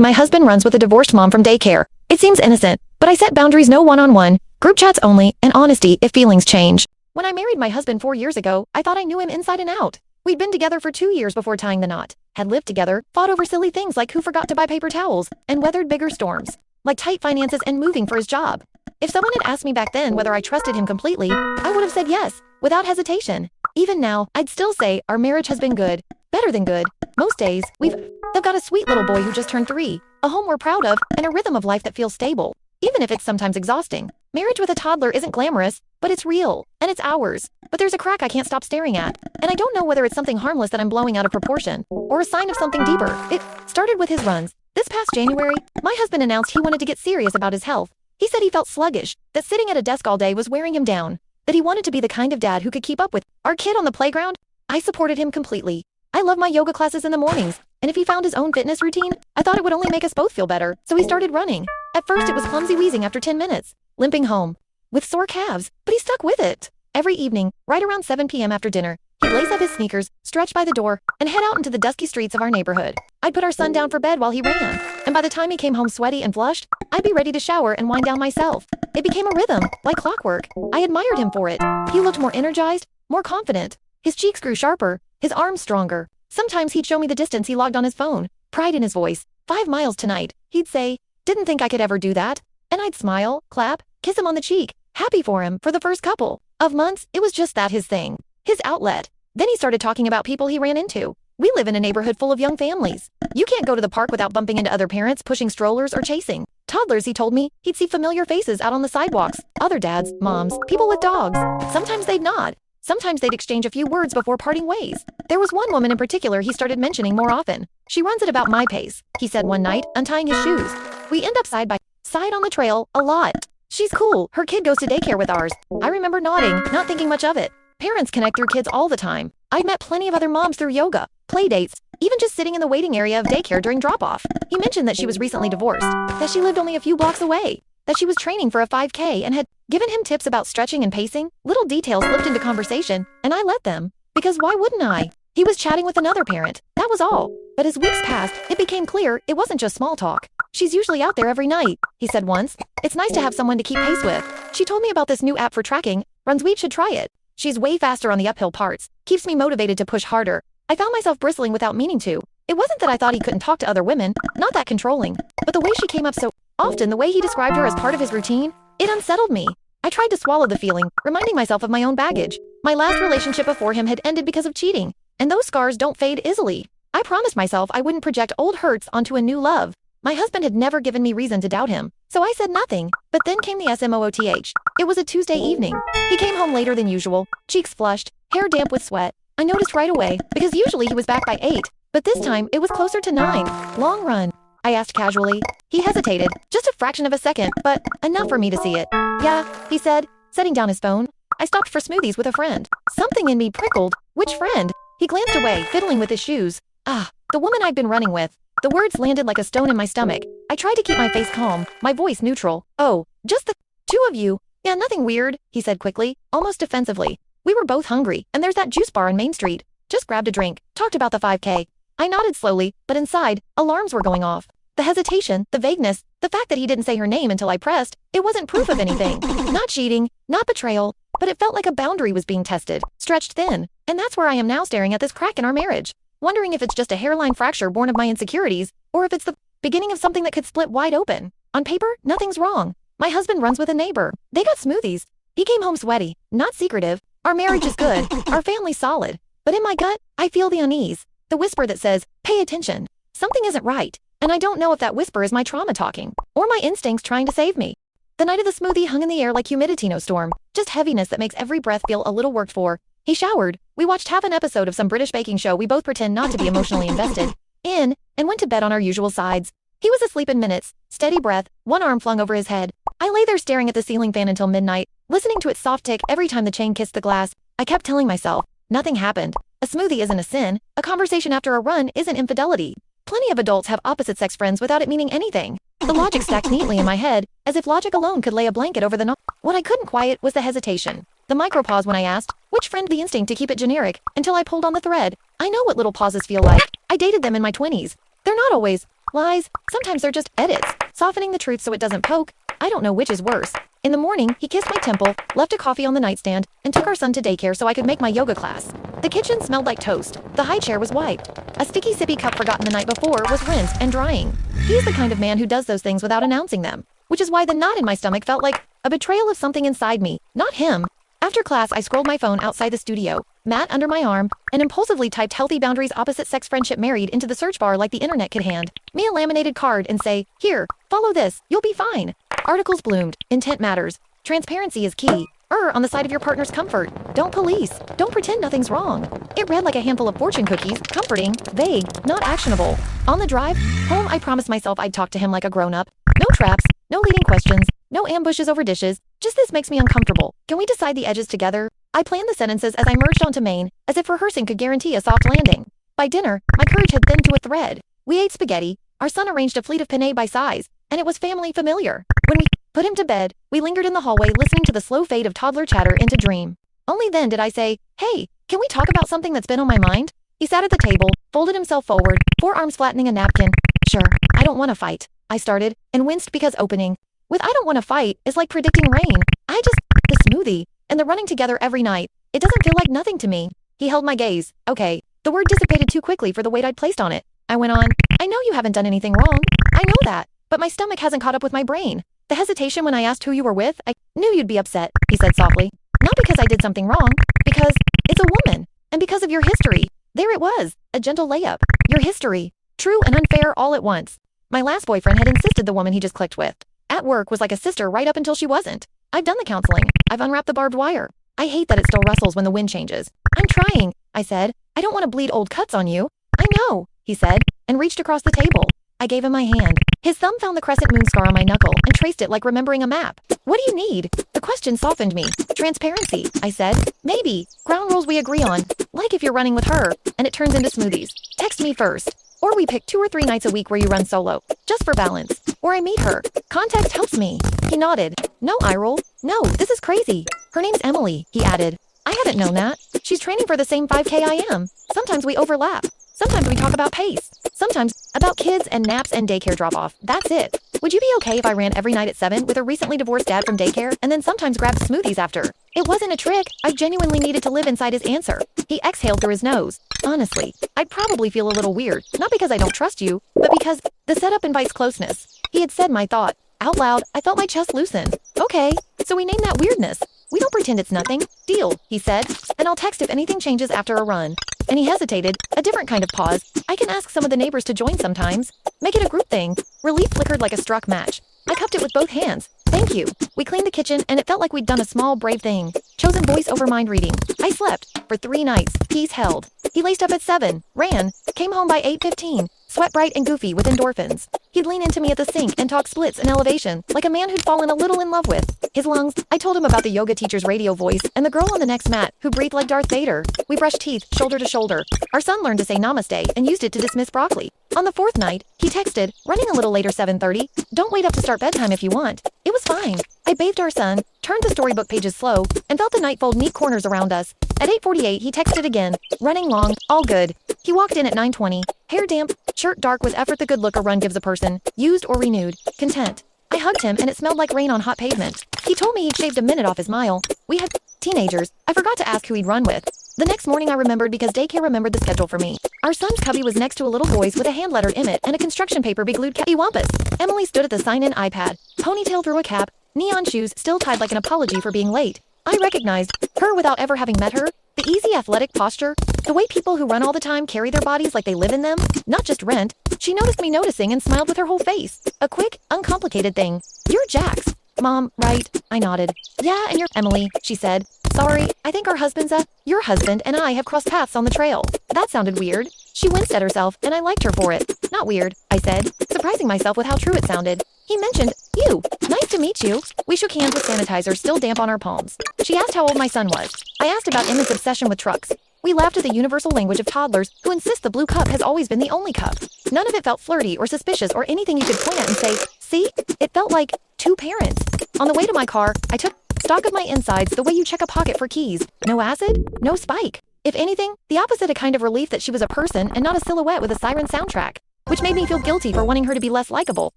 My husband runs with a divorced mom from daycare. It seems innocent, but I set boundaries: no one-on-one, group chats only, and honesty if feelings change. When I married my husband 4 years ago, I thought I knew him inside and out. We'd been together for 2 years before tying the knot, had lived together, fought over silly things like who forgot to buy paper towels, and weathered bigger storms, like tight finances and moving for his job. If someone had asked me back then whether I trusted him completely, I would have said yes, without hesitation. Even now, I'd still say our marriage has been good, better than good. Most days, they've got a sweet little boy who just turned 3, a home we're proud of, and a rhythm of life that feels stable, even if it's sometimes exhausting. Marriage with a toddler isn't glamorous, but it's real, and it's ours. But there's a crack I can't stop staring at, and I don't know whether it's something harmless that I'm blowing out of proportion, or a sign of something deeper. It started with his runs. This past January, my husband announced he wanted to get serious about his health. He said he felt sluggish, that sitting at a desk all day was wearing him down, that he wanted to be the kind of dad who could keep up with our kid on the playground. I supported him completely. I love my yoga classes in the mornings, and if he found his own fitness routine, I thought it would only make us both feel better, so he started running. At first it was clumsy wheezing after 10 minutes, limping home, with sore calves, but he stuck with it. Every evening, right around 7 p.m. after dinner, he'd lace up his sneakers, stretch by the door, and head out into the dusky streets of our neighborhood. I'd put our son down for bed while he ran, and by the time he came home sweaty and flushed, I'd be ready to shower and wind down myself. It became a rhythm, like clockwork. I admired him for it. He looked more energized, more confident. His cheeks grew sharper, his arms stronger. Sometimes he'd show me the distance he logged on his phone, pride in his voice. 5 miles tonight, he'd say. Didn't think I could ever do that. And I'd smile, clap, kiss him on the cheek, happy for him. For the first couple of months, it was just that, his thing, his outlet. Then he started talking about people he ran into. We live in a neighborhood full of young families. You can't go to the park without bumping into other parents pushing strollers or chasing toddlers. He told me he'd see familiar faces out on the sidewalks, other dads, moms, people with dogs. Sometimes they'd nod. Sometimes they'd exchange a few words before parting ways. There was one woman in particular he started mentioning more often. She runs at about my pace, he said one night, untying his shoes. We end up side by side on the trail, a lot. She's cool. Her kid goes to daycare with ours. I remember nodding, not thinking much of it. Parents connect through kids all the time. I'd met plenty of other moms through yoga, play dates, even just sitting in the waiting area of daycare during drop-off. He mentioned that she was recently divorced, that she lived only a few blocks away, that she was training for a 5K and had given him tips about stretching and pacing. Little details slipped into conversation, and I let them. Because why wouldn't I? He was chatting with another parent, that was all. But as weeks passed, it became clear it wasn't just small talk. She's usually out there every night, he said once. It's nice to have someone to keep pace with. She told me about this new app for tracking runs. We should try it. She's way faster on the uphill parts, keeps me motivated to push harder. I found myself bristling without meaning to. It wasn't that I thought he couldn't talk to other women, not that controlling, but the way she came up so often, the way he described her as part of his routine, it unsettled me. I tried to swallow the feeling, reminding myself of my own baggage. My last relationship before him had ended because of cheating, and those scars don't fade easily. I promised myself I wouldn't project old hurts onto a new love. My husband had never given me reason to doubt him, so I said nothing. But then came the SMOOTH. It was a Tuesday evening. He came home later than usual, cheeks flushed, hair damp with sweat. I noticed right away, because usually he was back by 8, but this time it was closer to 9. Long run? I asked casually. He hesitated, just a fraction of a second, but enough for me to see it. Yeah, he said, setting down his phone. I stopped for smoothies with a friend. Something in me prickled. Which friend? He glanced away, fiddling with his shoes. The woman I'd been running with. The words landed like a stone in my stomach. I tried to keep my face calm, my voice neutral. Oh, just the 2 of you. Yeah, nothing weird, he said quickly, almost defensively. We were both hungry, and there's that juice bar on Main Street. Just grabbed a drink, talked about the 5K. I nodded slowly, but inside, alarms were going off. The hesitation, the vagueness, the fact that he didn't say her name until I pressed, it wasn't proof of anything. Not cheating, not betrayal, but it felt like a boundary was being tested, stretched thin. And that's where I am now, staring at this crack in our marriage, wondering if it's just a hairline fracture born of my insecurities, or if it's the beginning of something that could split wide open. On paper, nothing's wrong. My husband runs with a neighbor. They got smoothies. He came home sweaty, not secretive. Our marriage is good, our family's solid. But in my gut, I feel the unease, the whisper that says, pay attention. Something isn't right, and I don't know if that whisper is my trauma talking, or my instincts trying to save me. The night of the smoothie hung in the air like humidity, no storm, just heaviness that makes every breath feel a little worked for. He showered. We watched half an episode of some British baking show we both pretend not to be emotionally invested in, and went to bed on our usual sides. He was asleep in minutes, steady breath, one arm flung over his head. I lay there staring at the ceiling fan until midnight, listening to its soft tick every time the chain kissed the glass. I kept telling myself, nothing happened. A smoothie isn't a sin. A conversation after a run isn't infidelity. Plenty of adults have opposite-sex friends without it meaning anything. The logic stacked neatly in my head, as if logic alone could lay a blanket over the no. What I couldn't quiet was the hesitation. The micropause when I asked, which friend, the instinct to keep it generic, until I pulled on the thread. I know what little pauses feel like. I dated them in my 20s. They're not always Lies. Sometimes they're just edits, softening the truth so it doesn't poke. I don't know which is worse. In the morning, he kissed my temple, left a coffee on the nightstand, and took our son to daycare so I could make my yoga class. The kitchen smelled like toast. The high chair was wiped. A sticky sippy cup forgotten the night before was rinsed and drying. He's the kind of man who does those things without announcing them, which is why the knot in my stomach felt like a betrayal of something inside me, not him. After class, I scrolled my phone outside the studio, mat under my arm, and impulsively typed healthy boundaries opposite sex friendship married into the search bar like the internet could hand me a laminated card and say, "Here, follow this, you'll be fine." Articles bloomed. Intent matters. Transparency is key. Err on the side of your partner's comfort. Don't police. Don't pretend nothing's wrong. It read like a handful of fortune cookies, comforting, vague, not actionable. On the drive home, I promised myself I'd talk to him like a grown-up. No traps, no leading questions, no ambushes over dishes. Just this makes me uncomfortable. Can we decide the edges together? I planned the sentences as I merged onto Maine, as if rehearsing could guarantee a soft landing. By dinner, my courage had thinned to a thread. We ate spaghetti. Our son arranged a fleet of penne by size, and it was family familiar. When we put him to bed, we lingered in the hallway listening to the slow fade of toddler chatter into dream. Only then did I say, "Hey, can we talk about something that's been on my mind?" He sat at the table, folded himself forward, forearms flattening a napkin. "Sure, I don't want to fight," I started, and winced because opening with "I don't want to fight" is like predicting rain. The smoothie, and the running together every night. It doesn't feel like nothing to me. He held my gaze. Okay. The word dissipated too quickly for the weight I'd placed on it. I went on, "I know you haven't done anything wrong. I know that. But my stomach hasn't caught up with my brain. The hesitation when I asked who you were with, I knew you'd be upset," he said softly. "Not because I did something wrong. Because it's a woman. And because of your history." There it was. A gentle layup. Your history. True and unfair all at once. My last boyfriend had insisted the woman he just clicked with at work was like a sister right up until she wasn't. I've done the counseling. I've unwrapped the barbed wire. I hate that it still rustles when the wind changes. "I'm trying," I said. "I don't want to bleed old cuts on you." "I know," he said, and reached across the table. I gave him my hand. His thumb found the crescent moon scar on my knuckle and traced it like remembering a map. "What do you need?" The question softened me. "Transparency," I said. "Maybe. Ground rules we agree on. Like if you're running with her, and it turns into smoothies. Text me first. Or we pick 2 or 3 nights a week where you run solo, just for balance. Or I meet her. Context helps me." He nodded. "No eye roll. No, this is crazy. Her name's Emily," he added. "I hadn't known that. She's training for the same 5K I am. Sometimes we overlap. Sometimes we talk about pace. Sometimes about kids and naps and daycare drop-off. That's it. Would you be okay if I ran every night at 7 with a recently divorced dad from daycare and then sometimes grabbed smoothies after?" It wasn't a trick. I genuinely needed to live inside his answer. He exhaled through his nose. "Honestly, I'd probably feel a little weird. Not because I don't trust you, but because the setup invites closeness." He had said my thought. Out loud, I felt my chest loosen. "Okay, so we name that weirdness. We don't pretend it's nothing. Deal," he said. "And I'll text if anything changes after a run." And he hesitated, a different kind of pause. "I can ask some of the neighbors to join sometimes. Make it a group thing." Relief flickered like a struck match. I cupped it with both hands. "Thank you." We cleaned the kitchen, and it felt like we'd done a small, brave thing. Chosen voice over mind reading. I slept. For 3 nights. Peace held. He laced up at 7, ran, came home by 8:15, sweat bright and goofy with endorphins. He'd lean into me at the sink and talk splits and elevation, like a man who'd fallen a little in love with his lungs. I told him about the yoga teacher's radio voice and the girl on the next mat who breathed like Darth Vader. We brushed teeth, shoulder to shoulder. Our son learned to say namaste and used it to dismiss broccoli. On the 4th night, he texted, running a little later 7:30, "Don't wait up to start bedtime if you want." It was fine. I bathed our son, turned the storybook pages slow, and felt the night fold neat corners around us. At 8:48, he texted again, running long, all good. He walked in at 9:20, hair damp, shirt dark with effort the good look a run gives a person, used or renewed, content. I hugged him and it smelled like rain on hot pavement. He told me he'd shaved a minute off his mile. We had teenagers. I forgot to ask who he'd run with. The next morning I remembered because daycare remembered the schedule for me. Our son's cubby was next to a little boy's with a hand-lettered Emmett and a construction paper beglued Wampus. Emily stood at the sign-in iPad, ponytail through a cap, neon shoes still tied like an apology for being late. I recognized her without ever having met her. The easy athletic posture, the way people who run all the time carry their bodies like they live in them, not just rent. She noticed me noticing and smiled with her whole face. A quick, uncomplicated thing. "You're Jax. Mom, right?" I nodded. "Yeah, and you're Emily," she said. "Sorry, I think our husbands, your husband and I have crossed paths on the trail." That sounded weird. She winced at herself, and I liked her for it. "Not weird," I said, surprising myself with how true it sounded. He mentioned, "You. Nice to meet you." We shook hands with sanitizer still damp on our palms. She asked how old my son was. I asked about Emma's obsession with trucks. We laughed at the universal language of toddlers who insist the blue cup has always been the only cup. None of it felt flirty or suspicious or anything you could point at and say, "See?" It felt like 2 parents. On the way to my car, I took stock of my insides the way you check a pocket for keys. No acid, no spike. If anything, the opposite, a kind of relief that she was a person and not a silhouette with a siren soundtrack. which made me feel guilty for wanting her to be less likable,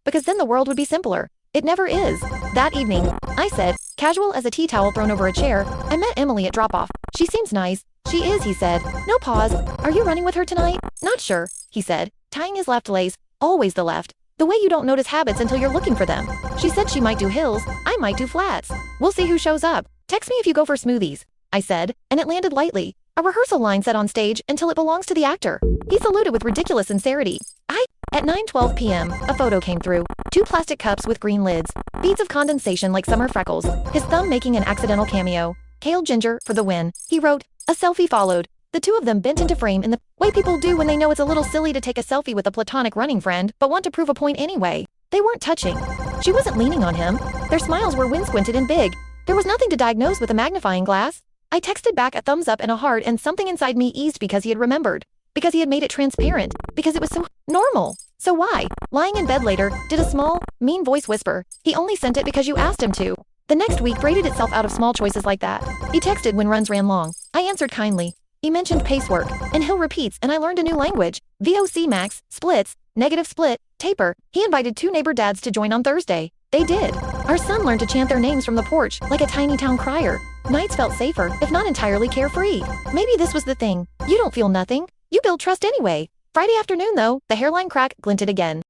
because then the world would be simpler. It never is. That evening, I said, casual as a tea towel thrown over a chair, I met Emily at drop-off. She seems nice. She is, he said. No pause. Are you running with her tonight? Not sure, he said, tying his left lace, always the left. The way you don't notice habits until you're looking for them. She said she might do hills, I might do flats. We'll see who shows up. Text me if you go for smoothies, I said, and it landed lightly. A rehearsal line set on stage until it belongs to the actor. He saluted with ridiculous sincerity. At 9:12 p.m., a photo came through. 2 plastic cups with green lids. Beads of condensation like summer freckles. His thumb making an accidental cameo. Kale ginger for the win. He wrote. A selfie followed. The two of them bent into frame in the way people do when they know it's a little silly to take a selfie with a platonic running friend, but want to prove a point anyway. They weren't touching. She wasn't leaning on him. Their smiles were wind-squinted and big. There was nothing to diagnose with a magnifying glass. I texted back a thumbs up and a heart, and something inside me eased because he had remembered. Because he had made it transparent. Because it was so normal. So why? Lying in bed later, did a small, mean voice whisper, he only sent it because you asked him to. The next week braided itself out of small choices like that. He texted when runs ran long. I answered kindly. He mentioned pacework, and hill repeats, and I learned a new language. VOC max, splits, negative split, taper. He invited 2 neighbor dads to join on Thursday. They did. Our son learned to chant their names from the porch, like a tiny town crier. Nights felt safer, if not entirely carefree. Maybe this was the thing. You don't feel nothing. You build trust anyway. Friday afternoon, though, the hairline crack glinted again.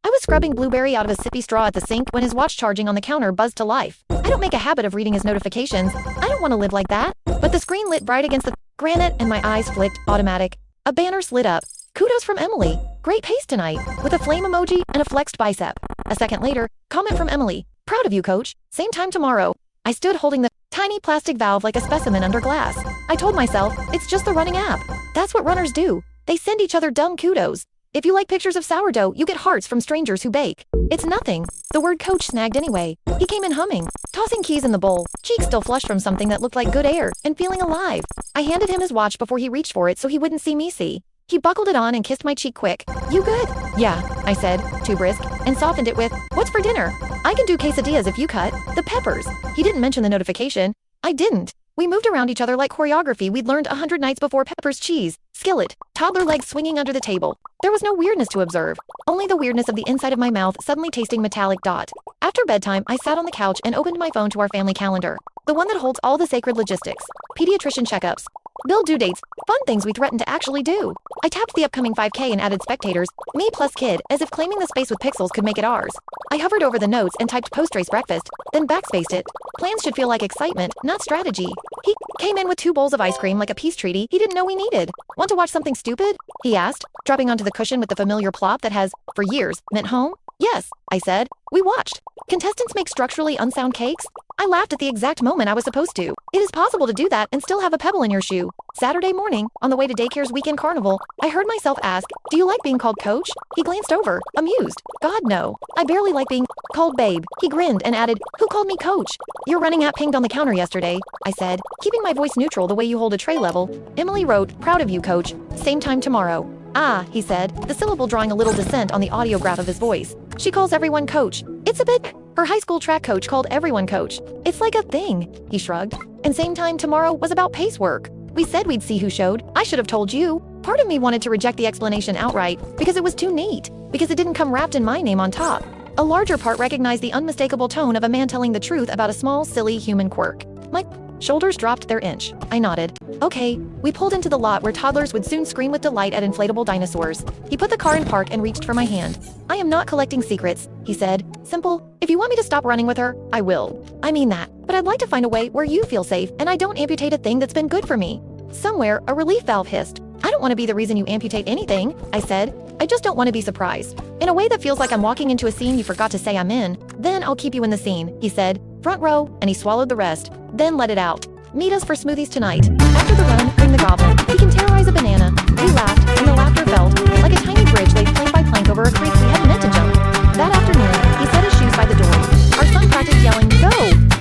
I was scrubbing Blueberry out of a sippy straw at the sink when his watch charging on the counter buzzed to life. I don't make a habit of reading his notifications. I don't want to live like that. But the screen lit bright against the granite and my eyes flicked, automatic. A banner slid up. Kudos from Emily. Great pace tonight. With a flame emoji and a flexed bicep. A second later, comment from Emily. Proud of you, coach. Same time tomorrow. I stood holding the tiny plastic valve like a specimen under glass. I told myself, it's just the running app. That's what runners do. They send each other dumb kudos. If you like pictures of sourdough, you get hearts from strangers who bake. It's nothing. The word coach snagged anyway. He came in humming, tossing keys in the bowl, cheeks still flushed from something that looked like good air, and feeling alive. I handed him his watch before he reached for it so he wouldn't see me see. He buckled it on and kissed my cheek quick. You good? Yeah, I said, too brisk, and softened it with, what's for dinner? I can do quesadillas if you cut. The peppers. He didn't mention the notification. I didn't. We moved around each other like choreography we'd learned 100 nights before. Peppers, cheese, skillet, toddler legs swinging under the table. There was no weirdness to observe, only the weirdness of the inside of my mouth suddenly tasting metallic dot. After bedtime, I sat on the couch and opened my phone to our family calendar, the one that holds all the sacred logistics, pediatrician checkups, bill due dates, fun things we threatened to actually do. I tapped the upcoming 5K and added spectators, me plus kid, as if claiming the space with pixels could make it ours. I hovered over the notes and typed post-race breakfast, then backspaced it. Plans should feel like excitement, not strategy. He came in with 2 bowls of ice cream like a peace treaty he didn't know we needed. Want to watch something stupid? He asked, dropping onto the cushion with the familiar plop that has, for years, meant home. Yes, I said. We watched. Contestants make structurally unsound cakes? I laughed at the exact moment I was supposed to. It is possible to do that and still have a pebble in your shoe. Saturday morning, on the way to Daycare's weekend carnival, I heard myself ask, do you like being called coach? He glanced over, amused. God, no. I barely like being called babe. He grinned and added, who called me coach? Your running app pinged on the counter yesterday, I said, keeping my voice neutral the way you hold a tray level. Emily wrote, proud of you, coach. Same time tomorrow. Ah, he said, the syllable drawing a little dissent on the audiograph of his voice. She calls everyone coach. It's a bit. Her high school track coach called everyone coach. It's like a thing, he shrugged. And same time tomorrow was about pace work. We said we'd see who showed. I should have told you. Part of me wanted to reject the explanation outright because it was too neat, because it didn't come wrapped in my name on top. A larger part recognized the unmistakable tone of a man telling the truth about a small, silly human quirk. My shoulders dropped their inch. I nodded. Okay. We pulled into the lot where toddlers would soon scream with delight at inflatable dinosaurs. He put the car in park and reached for my hand. I am not collecting secrets, he said. Simple. If you want me to stop running with her, I will. I mean that. But I'd like to find a way where you feel safe and I don't amputate a thing that's been good for me. Somewhere, a relief valve hissed. I don't want to be the reason you amputate anything, I said. I just don't want to be surprised. In a way that feels like I'm walking into a scene you forgot to say I'm in. Then I'll keep you in the scene, he said. Front row, and he swallowed the rest. Then let it out. Meet us for smoothies tonight. After the run, bring the goblin. He can terrorize a banana. We laughed, and the laughter felt like a tiny bridge laid plank by plank over a creek we hadn't meant to jump. That afternoon, he set his shoes by the door. Our son practiced yelling, go,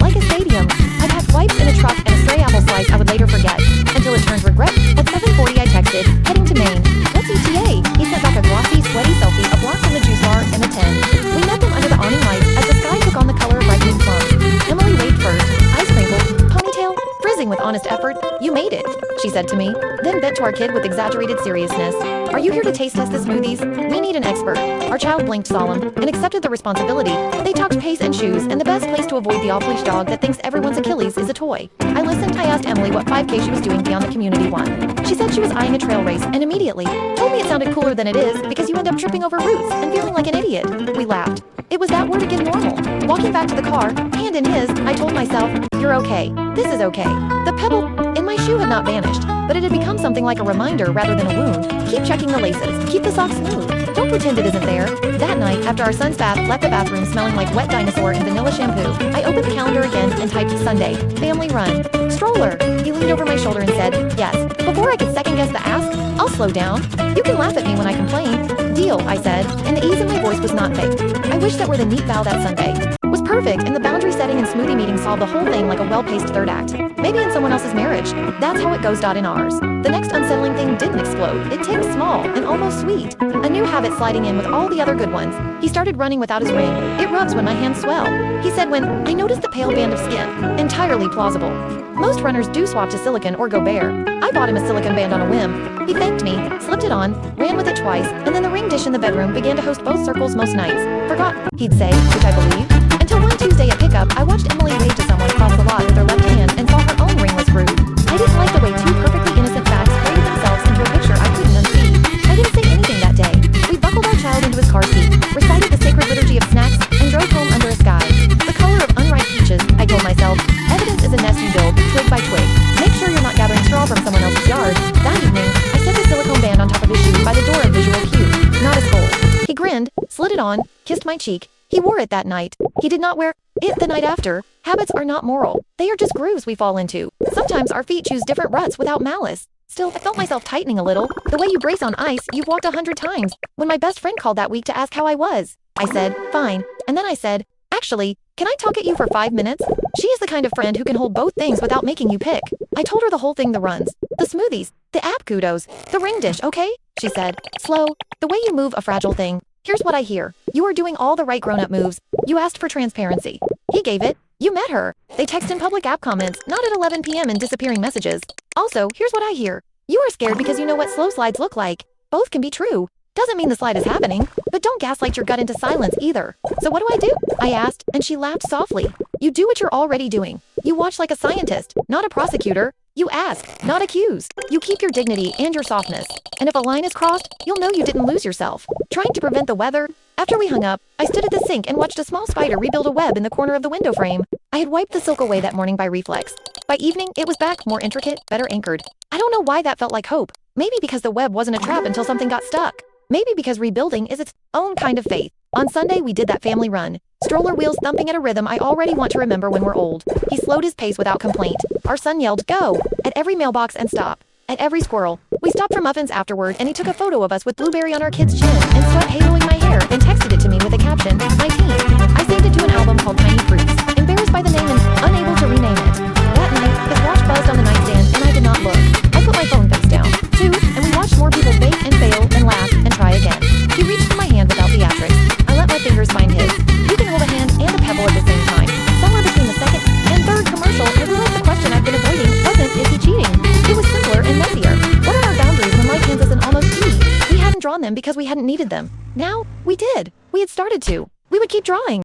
like a stadium. I packed wipes in a truck and a stray apple slice I would later forget. Until it turned regret. At 7:40 I texted, heading to Maine. What's ETA? He sent back a glossy, sweaty selfie a block from the juice bar and the 10. We met them under the awning lights as the sky took on the color of ripening plums. Emily waved first, eyes crinkled, ponytail, frizzing with honest effort. You made it. she said to me, then bent to our kid with exaggerated seriousness. Are you here to taste test the smoothies? We need an expert. Our child blinked solemn and accepted the responsibility. They talked pace and shoes and the best place to avoid the off-leash dog that thinks everyone's Achilles is a toy. I listened. I asked Emily what 5K she was doing beyond the community one. She said she was eyeing a trail race and immediately told me it sounded cooler than it is because you end up tripping over roots and feeling like an idiot. We laughed. It was that word again, normal. Walking back to the car, hand in his, I told myself, you're okay. This is okay. The pebble in my shoe had not vanished, but it had become something like a reminder rather than a wound. Keep checking the laces. Keep the socks smooth. Don't pretend it isn't there. That night, after our son's bath left the bathroom smelling like wet dinosaur and vanilla shampoo, I opened the calendar again and typed Sunday, family run, stroller. He leaned over my shoulder and said, yes. Before I could second guess the ask, I'll slow down. You can laugh at me when I complain. Deal, I said, and the ease in my voice was not fake. I wish that were the neat bow that Sunday was perfect, and the boundary setting and smoothie meeting solved the whole thing like a well-paced third act. Maybe in someone else's marriage. That's how it goes. In ours. The next unsettling thing didn't explode. It ticked small and almost sweet. A new habit sliding in with all the other good ones. He started running without his ring. It rubs when my hands swell. He said when I noticed the pale band of skin. Entirely plausible. Most runners do swap to silicone or go bare. I bought him a silicone band on a whim. He thanked me, slipped it on, ran with it twice, and then the ring dish in the bedroom began to host both circles most nights. Forgot, he'd say, which I believe. Until one Tuesday at pickup, I watched Emily wave to someone across the lot with her left hand and saw her own ringless brood. I didn't like the way two perfectly innocent facts created themselves into a picture I couldn't unsee. I didn't say anything that day. We buckled our child into his car seat, recited the sacred liturgy of snacks, and drove home under a sky. The color of unripe peaches, I told myself. Evidence is a nest you build, twig by twig. Make sure you're not gathering straw from someone else's yard. That evening, I set the silicone band on top of his shoe by the door of visual cue, not his hole. He grinned, slid it on, kissed my cheek. He wore it that night. He did not wear it the night after. Habits are not moral. They are just grooves we fall into. Sometimes our feet choose different ruts without malice. Still, I felt myself tightening a little. The way you brace on ice, you've walked 100 times. When my best friend called that week to ask how I was, I said, fine. And then I said, actually, can I talk at you for 5 minutes? She is the kind of friend who can hold both things without making you pick. I told her the whole thing, the runs, the smoothies, the app kudos, the ring dish, okay? She said, slow, the way you move a fragile thing. Here's what I hear. You are doing all the right grown-up moves. You asked for transparency. He gave it. You met her. They text in public app comments, not at 11 p.m. in disappearing messages. Also, here's what I hear. You are scared because you know what slow slides look like. Both can be true. Doesn't mean the slide is happening, but don't gaslight your gut into silence either. So what do? I asked, and she laughed softly. You do what you're already doing. You watch like a scientist, not a prosecutor. You ask, not accuse. You keep your dignity and your softness. And if a line is crossed, you'll know you didn't lose yourself. Trying to prevent the weather. After we hung up, I stood at the sink and watched a small spider rebuild a web in the corner of the window frame. I had wiped the silk away that morning by reflex. By evening, it was back, more intricate, better anchored. I don't know why that felt like hope. Maybe because the web wasn't a trap until something got stuck. Maybe because rebuilding is its own kind of faith. On Sunday, we did that family run. Stroller wheels thumping at a rhythm I already want to remember when we're old. He slowed his pace without complaint. Our son yelled, go! At every mailbox and stop. At every squirrel. We stopped for muffins afterward, and he took a photo of us with blueberry on our kid's chin and sweat haloing my hair and texted it to me with a caption, my teen. I saved it to an album called Tiny Fruits, embarrassed by the name and unable to rename it. That night, his watch buzzed on the nightstand, and I did not look. I put my phone face down, too, and we watched more people bake and fail and laugh and try again. He reached for my hand without theatrics. I let my fingers find his. You can hold a hand and a pebble at the same time. Somewhere between the second and third commercial, I realized the question I've been avoiding wasn't, is he cheating? It was simpler and messier. What are our boundaries when life hands us an almost key? We hadn't drawn them because we hadn't needed them. Now, we did. We had started to. We would keep drawing.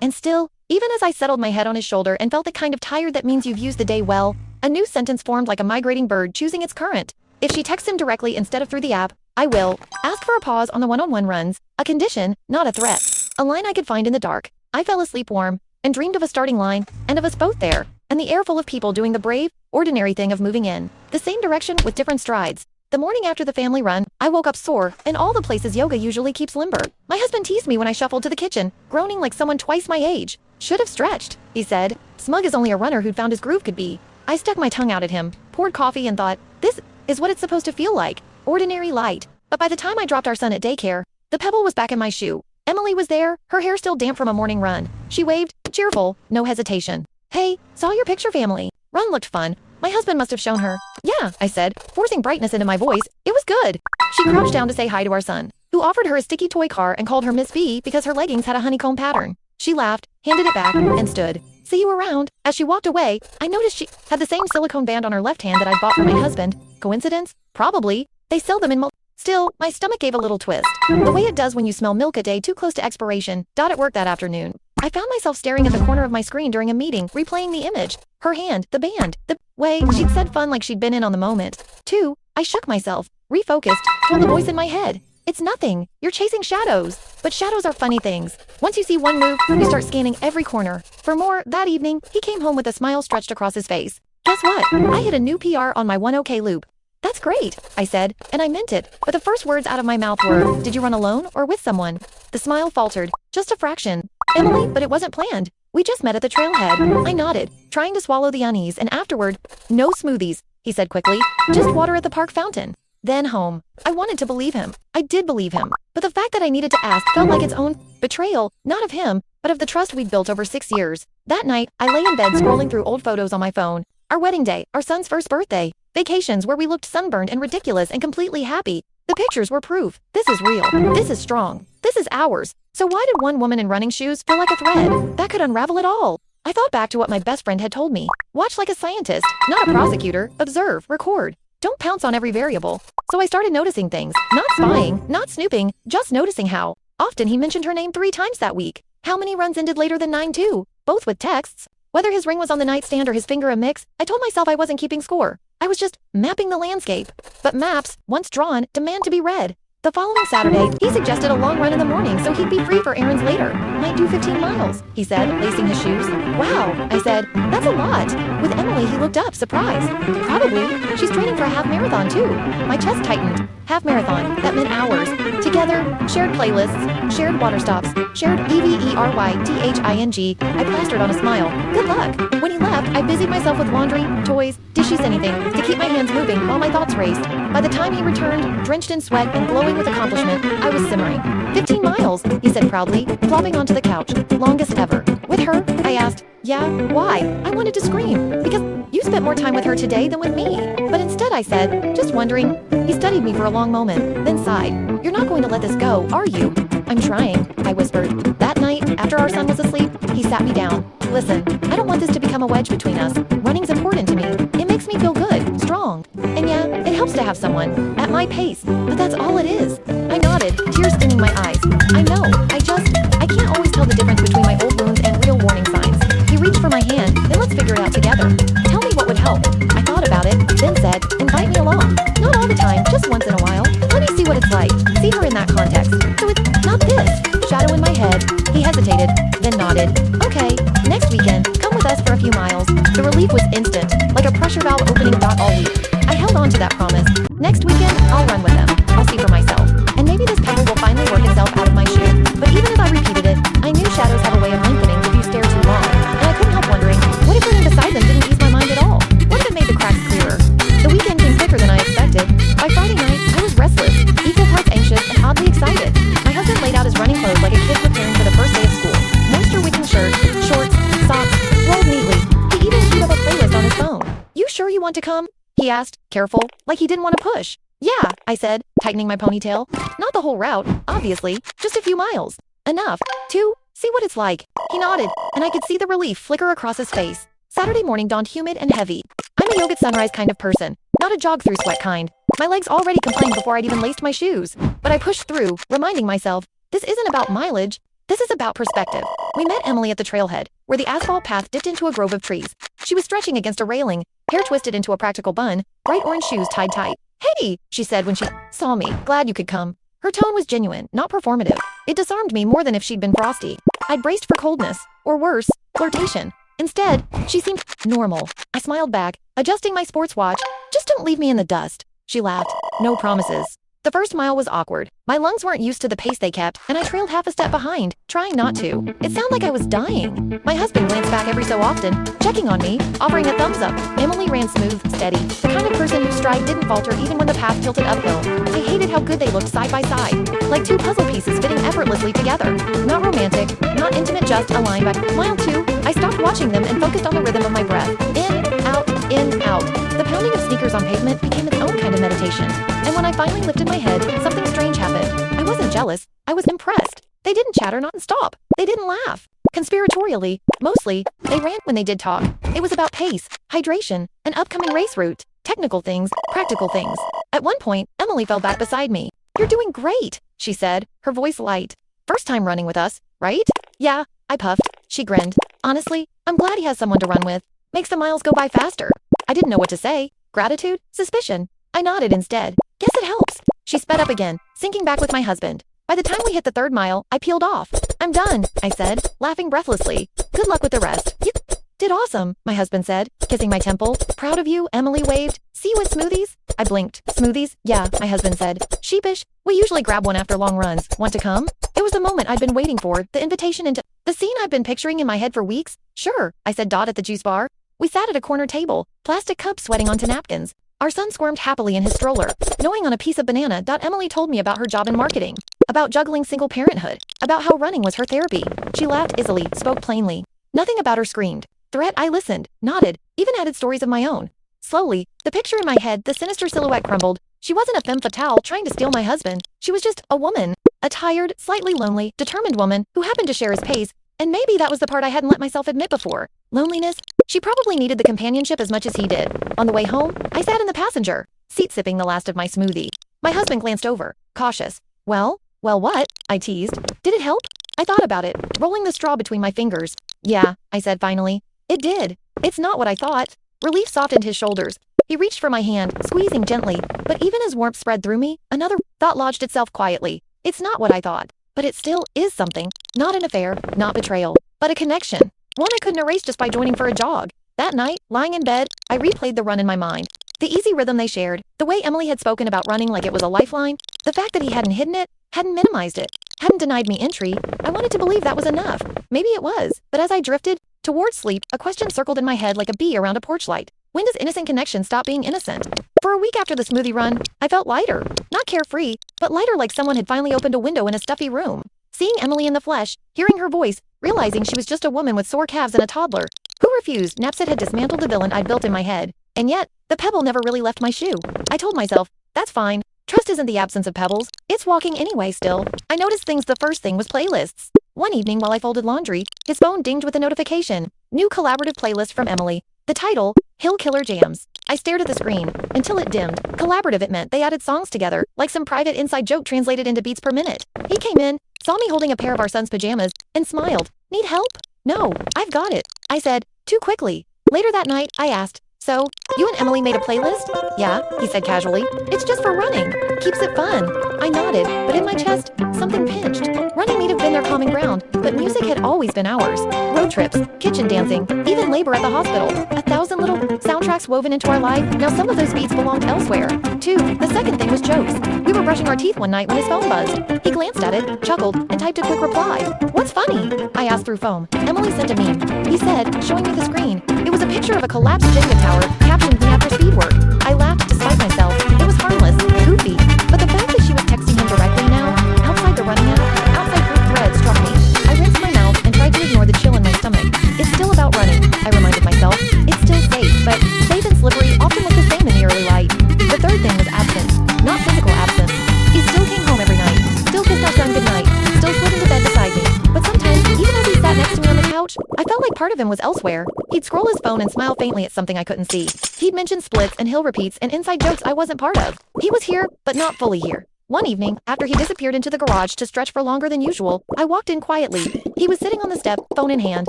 And still, even as I settled my head on his shoulder and felt the kind of tired that means you've used the day well, a new sentence formed like a migrating bird choosing its current. If she texts him directly instead of through the app, I will ask for a pause on the one-on-one runs, a condition, not a threat. A line I could find in the dark. I fell asleep warm and dreamed of a starting line and of us both there, and the air full of people doing the brave, ordinary thing of moving in the same direction with different strides. The morning after the family run, I woke up sore, in all the places yoga usually keeps limber. My husband teased me when I shuffled to the kitchen, groaning like someone twice my age. Should have stretched, he said. Smug as only a runner who'd found his groove could be. I stuck my tongue out at him, poured coffee and thought, this is what it's supposed to feel like. Ordinary light. But by the time I dropped our son at daycare, the pebble was back in my shoe. Emily was there, her hair still damp from a morning run. She waved, cheerful, no hesitation. Hey, saw your picture, family. Run looked fun. My husband must have shown her. Yeah, I said, forcing brightness into my voice. It was good. She crouched down to say hi to our son, who offered her a sticky toy car and called her Miss B because her leggings had a honeycomb pattern. She laughed, handed it back, and stood. See you around. As she walked away, I noticed she had the same silicone band on her left hand that I'd bought for my husband. Coincidence? Probably. They sell them in Still, my stomach gave a little twist. The way it does when you smell milk a day too close to expiration. At work that afternoon, I found myself staring at the corner of my screen during a meeting, replaying the image. Her hand, the band, the way she'd said fun like she'd been in on the moment. 2. I shook myself, refocused, told the voice in my head. It's nothing. You're chasing shadows. But shadows are funny things. Once you see one move, you start scanning every corner. For more, that evening, he came home with a smile stretched across his face. Guess what? I hit a new PR on my 1OK loop. That's great, I said, and I meant it, but the first words out of my mouth were, did you run alone or with someone? The smile faltered, just a fraction. Emily, but it wasn't planned. We just met at the trailhead. I nodded, trying to swallow the unease, and afterward, no smoothies, he said quickly, just water at the park fountain. Then home. I wanted to believe him. I did believe him, but the fact that I needed to ask felt like its own betrayal, not of him, but of the trust we'd built over 6 years. That night, I lay in bed scrolling through old photos on my phone. Our wedding day, our son's first birthday, vacations where we looked sunburned and ridiculous and completely happy. The pictures were proof. This is real. This is strong. This is ours. So why did one woman in running shoes feel like a thread? That could unravel it all. I thought back to what my best friend had told me. Watch like a scientist, not a prosecutor. Observe, record. Don't pounce on every variable. So I started noticing things. Not spying, not snooping, just noticing how often he mentioned her name 3 times that week. How many runs ended later than 9 too, both with texts. Whether his ring was on the nightstand or his finger a mix, I told myself I wasn't keeping score. I was just mapping the landscape. But maps, once drawn, demand to be read. The following Saturday, he suggested a long run in the morning so he'd be free for errands later. Might do 15 miles, he said, lacing his shoes. Wow, I said, that's a lot. With Emily, he looked up, surprised. Probably. She's training for a half marathon too. My chest tightened. Half marathon, that meant hours. Together, shared playlists, shared water stops, shared everything. I plastered on a smile. Good luck. When he left, I busied myself with laundry, toys, dishes, anything, to keep my hands moving while my thoughts raced. By the time he returned, drenched in sweat and glowing with accomplishment, I was simmering. 15 miles, he said proudly, flopping onto the couch. Longest ever. With her? I asked. Yeah, why? I wanted to scream. Because you spent more time with her today than with me. But instead I said, just wondering. He studied me for a long moment, then sighed. You're not going to let this go, are you? I'm trying, I whispered. That night, after our son was asleep, he sat me down. Listen, I don't want this to become a wedge between us. Running's important to me. It makes me feel good, strong. And yeah, it helps to have someone, at my pace. But that's all it is. I nodded, tears stinging my eyes. I know, I can't always tell the difference between my old wounds and real warning signs. He reached for my hand, then let's figure it out together. Tell me what would help. I thought about it, then said, invite me along. Not all the time, just once in a while. Let me see what it's like. See her in that context. So it's not this. Shadow in my head. He hesitated, then nodded. Okay, next weekend, come with us for a few miles. The relief was instant, like a pressure valve opening all week. I held on to that promise. Next weekend, I'll run with them. I'll see for myself. And maybe this pebble will finally work itself out of my shoe. But even if I repeated it, I knew shadows have a way of lengthening if you stare too long. And I couldn't help wondering, what if running beside them didn't ease my mind at all? What if it made the cracks clearer? The weekend came quicker than I expected. By Friday night, I was restless, equal parts anxious and oddly excited. My husband laid out his running clothes like a kid preparing for the first day of school. Moisture-wicking shirt, shorts, socks, rolled neatly. He even queued up a playlist on his phone. You sure you want to come? He asked, careful, like he didn't want to push. Yeah, I said, tightening my ponytail. Not the whole route, obviously, just a few miles. Enough to see what it's like. He nodded, and I could see the relief flicker across his face. Saturday morning dawned humid and heavy. I'm a yoga at sunrise kind of person, not a jog through sweat kind. My legs already complained before I'd even laced my shoes. But I pushed through, reminding myself, this isn't about mileage, this is about perspective. We met Emily at the trailhead, where the asphalt path dipped into a grove of trees. She was stretching against a railing, hair twisted into a practical bun, bright orange shoes tied tight. Hey, she said when she saw me, glad you could come. Her tone was genuine, not performative. It disarmed me more than if she'd been frosty. I'd braced for coldness, or worse, flirtation. Instead, she seemed normal. I smiled back, adjusting my sports watch. Just don't leave me in the dust. She laughed. No promises. The first mile was awkward. My lungs weren't used to the pace they kept, and I trailed half a step behind, trying not to. It sounded like I was dying. My husband glanced back every so often, checking on me, offering a thumbs up. Emily ran smooth, steady, the kind of person whose stride didn't falter even when the path tilted uphill. I hated how good they looked side by side, like two puzzle pieces fitting effortlessly together. Not romantic, not intimate, just aligned by mile 2. I stopped watching them and focused on the rhythm of my breath. In, out, in, out. The pounding of sneakers on pavement became its own kind of meditation. And when I finally lifted my head, something strange happened. I wasn't jealous. I was impressed. They didn't chatter, not stop. They didn't laugh. conspiratorially. Mostly, they ran when they did talk. It was about pace, hydration, an upcoming race route, technical things, practical things. At one point, Emily fell back beside me. "You're doing great," she said, her voice light. "First time running with us, right?" "Yeah," I puffed. She grinned. "Honestly, I'm glad he has someone to run with. Makes the miles go by faster." I didn't know what to say. Gratitude? Suspicion? I nodded instead. "Guess it helps." She sped up again, sinking back with my husband. By the time we hit the 3rd mile, I peeled off. "I'm done," I said, laughing breathlessly. "Good luck with the rest." "You did awesome," my husband said, kissing my temple. "Proud of you," Emily waved. "See you at Smoothies?" I blinked. "Smoothies?" "Yeah," my husband said. Sheepish. "We usually grab one after long runs. Want to come?" It was the moment I'd been waiting for, the invitation into the scene I'd been picturing in my head for weeks. "Sure," I said, at the juice bar. We sat at a corner table, plastic cups sweating onto napkins. Our son squirmed happily in his stroller, gnawing on a piece of banana. Emily told me about her job in marketing, about juggling single parenthood, about how running was her therapy. She laughed easily, spoke plainly. Nothing about her screamed. Threat. I listened, nodded, even added stories of my own. Slowly, the picture in my head, the sinister silhouette crumbled. She wasn't a femme fatale trying to steal my husband. She was just a woman. A tired, slightly lonely, determined woman who happened to share his pace. And maybe that was the part I hadn't let myself admit before. Loneliness. She probably needed the companionship as much as he did. On the way home, I sat in the passenger seat sipping the last of my smoothie. My husband glanced over, cautious. Well, what? I teased. Did it help? I thought about it, rolling the straw between my fingers. Yeah, I said finally. It did. It's not what I thought. Relief softened his shoulders. He reached for my hand, squeezing gently, but even as warmth spread through me, another thought lodged itself quietly. It's not what I thought, but it still is something. Not an affair, not betrayal, but a connection. One I couldn't erase just by joining for a jog. That night, lying in bed, I replayed the run in my mind. The easy rhythm they shared, the way Emily had spoken about running like it was a lifeline, the fact that he hadn't hidden it, hadn't minimized it, hadn't denied me entry. I wanted to believe that was enough. Maybe it was, but as I drifted toward sleep, a question circled in my head like a bee around a porch light. When does innocent connection stop being innocent? For a week after the smoothie run, I felt lighter. Not carefree, but lighter, like someone had finally opened a window in a stuffy room. Seeing Emily in the flesh, hearing her voice, realizing she was just a woman with sore calves and a toddler who refused. Napset had dismantled the villain I'd built in my head. And yet, the pebble never really left my shoe. I told myself, that's fine. Trust isn't the absence of pebbles. It's walking anyway still. I noticed things. The first thing was playlists. One evening while I folded laundry, his phone dinged with a notification. New collaborative playlist from Emily. The title, Hill Killer Jams. I stared at the screen, until it dimmed. Collaborative, it meant they added songs together, like some private inside joke translated into beats per minute. He came in, saw me holding a pair of our son's pajamas, and smiled. Need help? No, I've got it, I said, too quickly. Later that night, I asked, so, you and Emily made a playlist? Yeah, he said casually. It's just for running. Keeps it fun. I nodded, but in my chest, something pinched. Running may have been their common ground, but music had always been ours. Road trips, kitchen dancing, even labor at the hospital. 1,000 little soundtracks woven into our life. Now some of those beats belonged elsewhere. 2, the second thing was jokes. We were brushing our teeth one night when his phone buzzed. He glanced at it, chuckled, and typed a quick reply. What's funny? I asked through foam. Emily sent a meme. He said, showing me the screen. It was a picture of a collapsed Jenga tower, captioned me after speed work. I laughed despite myself. It was harmless, goofy. But the fact that she was texting him directly now, outside the running app, outside group thread, struck me. I rinsed my mouth and tried to ignore the chill in my stomach. It's still about running, I reminded myself. It's still safe, but safe and slippery often look the same in the early light. The third thing was absence, not physical absence. He still came home every night, still kissed our son goodnight, still slid into bed beside me. But sometimes, even as he sat next to me on the couch, I felt like part of him was elsewhere. He'd scroll his phone and smile faintly at something I couldn't see. He'd mention splits and hill repeats and inside jokes I wasn't part of. He was here, but not fully here. One evening, after he disappeared into the garage to stretch for longer than usual, I walked in quietly. He was sitting on the step, phone in hand,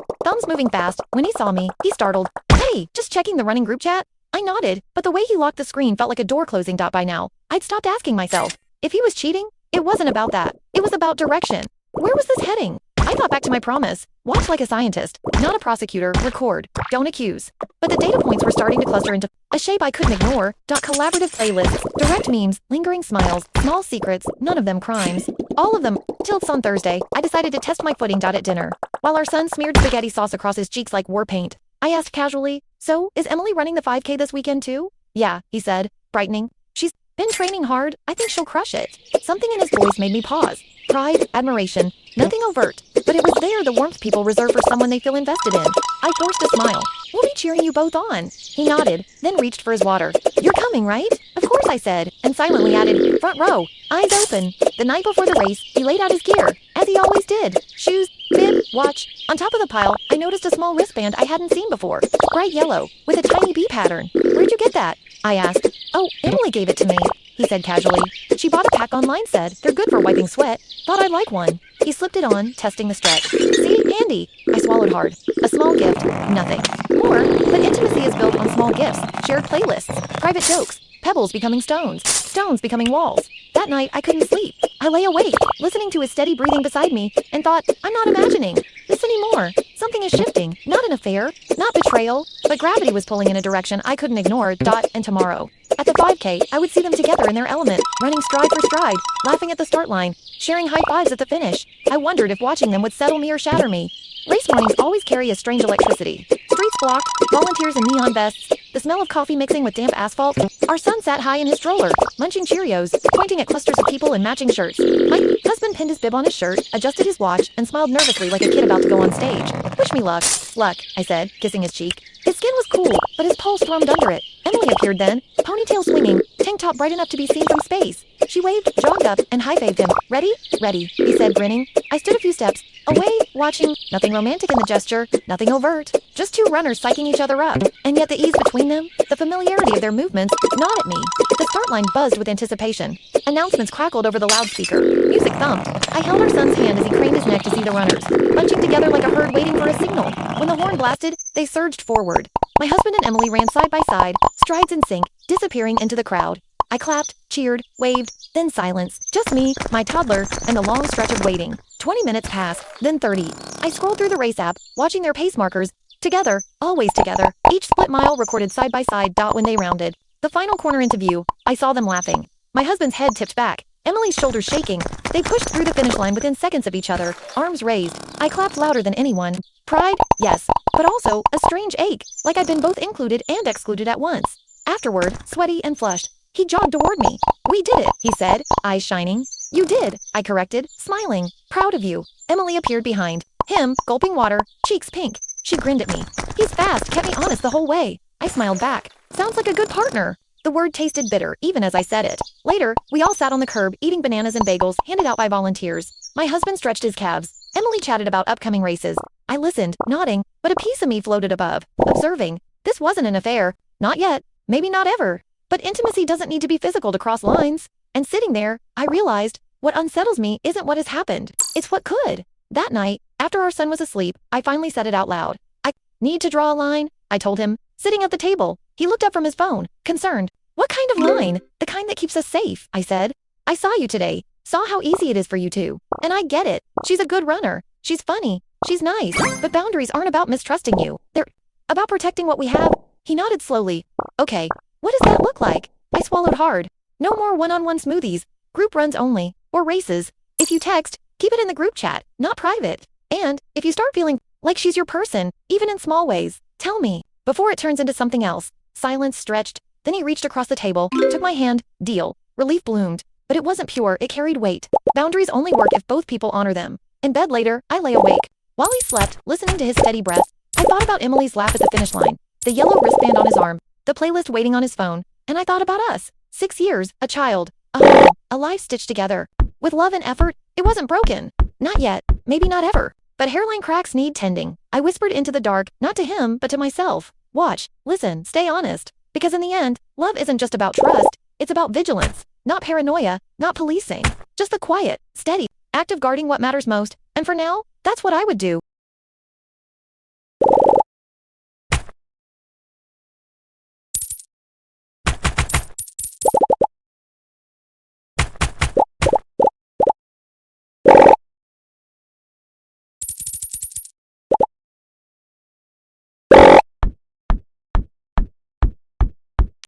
thumbs moving fast. When he saw me, he startled. Hey, just checking the running group chat? I nodded, but the way he locked the screen felt like a door closing. By now, I'd stopped asking myself, if he was cheating, it wasn't about that. It was about direction. Where was this heading? I thought back to my promise. Watch like a scientist, not a prosecutor. Record, don't accuse. But the data points were starting to cluster into a shape I couldn't ignore. Collaborative playlists, direct memes, lingering smiles, small secrets, none of them crimes. All of them. Till on Thursday, I decided to test my footing. At dinner, while our son smeared spaghetti sauce across his cheeks like war paint, I asked casually, so, is Emily running the 5K this weekend too? Yeah, he said, brightening. She's been training hard. I think she'll crush it. Something in his voice made me pause. Pride, admiration, nothing overt, but it was there, the warmth people reserve for someone they feel invested in. I forced a smile. We'll be cheering you both on. He nodded, then reached for his water. You're coming, right? Of course, I said, and silently added, front row, eyes open. The night before the race, he laid out his gear, as he always did. Shoes, bib, Watch. On top of the pile, I noticed a small wristband I hadn't seen before. Bright yellow, with a tiny bee pattern. Where'd you get that? I asked. Oh, Emily gave it to me, he said casually. She bought a pack online, said they're good for wiping sweat. Thought I'd like one. He slipped it on, testing the stretch. See, handy. I swallowed hard. A small gift, nothing. More, but intimacy is built on small gifts, shared playlists, private jokes, pebbles becoming stones, stones becoming walls. That night, I couldn't sleep. I lay awake, listening to his steady breathing beside me, and thought, I'm not imagining this anymore. Something is shifting. Not an affair, not betrayal, but gravity was pulling in a direction I couldn't ignore. And tomorrow. At the 5K, I would see them together in their element, running stride for stride, laughing at the start line, sharing high fives at the finish. I wondered if watching them would settle me or shatter me. Race mornings always carry a strange electricity. Streets blocked, volunteers in neon vests, the smell of coffee mixing with damp asphalt. Our son sat high in his stroller, munching Cheerios, pointing at clusters of people in matching shirts. My husband pinned his bib on his shirt, adjusted his watch, and smiled nervously like a kid about to go on stage. Wish me luck. Luck, I said, kissing his cheek. His skin was cool, but his pulse thrummed under it. Emily appeared then, ponytail swinging, tank top bright enough to be seen from space. She waved, jogged up, and high-fived him. Ready? Ready, he said, grinning. I stood a few steps away, watching. Nothing romantic in the gesture, nothing overt. Just two runners psyching each other up. And yet the ease between them, the familiarity of their movements, gnawed at me. The start line buzzed with anticipation. Announcements crackled over the loudspeaker. Music thumped. I held our son's hand as he craned his neck to see the runners, bunching together like a herd waiting for a signal. When the horn blasted, they surged forward. My husband and Emily ran side by side, strides in sync, disappearing into the crowd. I clapped, cheered, waved, then silence. Just me, my toddler, and the long stretch of waiting. 20 minutes passed, then 30. I scrolled through the race app, watching their pace markers. Together, always together. Each split mile recorded side by side. When they rounded the final corner into view, I saw them laughing. My husband's head tipped back, Emily's shoulders shaking. They pushed through the finish line within seconds of each other, arms raised. I clapped louder than anyone. Pride, yes, but also a strange ache, like I'd been both included and excluded at once. Afterward, sweaty and flushed, he jogged toward me. We did it, he said, eyes shining. You did, I corrected, smiling. Proud of you. Emily appeared behind him, gulping water, cheeks pink. She grinned at me. He's fast, kept me honest the whole way. I smiled back. Sounds like a good partner. The word tasted bitter, even as I said it. Later, we all sat on the curb, eating bananas and bagels, handed out by volunteers. My husband stretched his calves. Emily chatted about upcoming races. I listened, nodding, but a piece of me floated above, observing. This wasn't an affair. Not yet. Maybe not ever. But intimacy doesn't need to be physical to cross lines. And sitting there, I realized, what unsettles me isn't what has happened. It's what could. That night, after our son was asleep, I finally said it out loud. I need to draw a line, I told him, sitting at the table. He looked up from his phone, concerned. What kind of line? The kind that keeps us safe, I said. I saw you today. Saw how easy it is for you two. And I get it. She's a good runner. She's funny. She's nice. But boundaries aren't about mistrusting you. They're about protecting what we have. He nodded slowly. Okay. What does that look like? I swallowed hard. No more one-on-one smoothies. Group runs only. Or races. If you text, keep it in the group chat, not private. And if you start feeling like she's your person, even in small ways, tell me, before it turns into something else. Silence stretched. Then he reached across the table, took my hand. Deal. Relief bloomed. But it wasn't pure, it carried weight. Boundaries only work if both people honor them. In bed later, I lay awake. While he slept, listening to his steady breath, I thought about Emily's laugh at the finish line, the yellow wristband on his arm, the playlist waiting on his phone, and I thought about us. 6 years, a child, a home, a life stitched together. With love and effort, it wasn't broken. Not yet, maybe not ever. But hairline cracks need tending. I whispered into the dark, not to him, but to myself. Watch, listen, stay honest. Because in the end, love isn't just about trust, it's about vigilance. Not paranoia, not policing. Just the quiet, steady act of guarding what matters most. And for now, that's what I would do.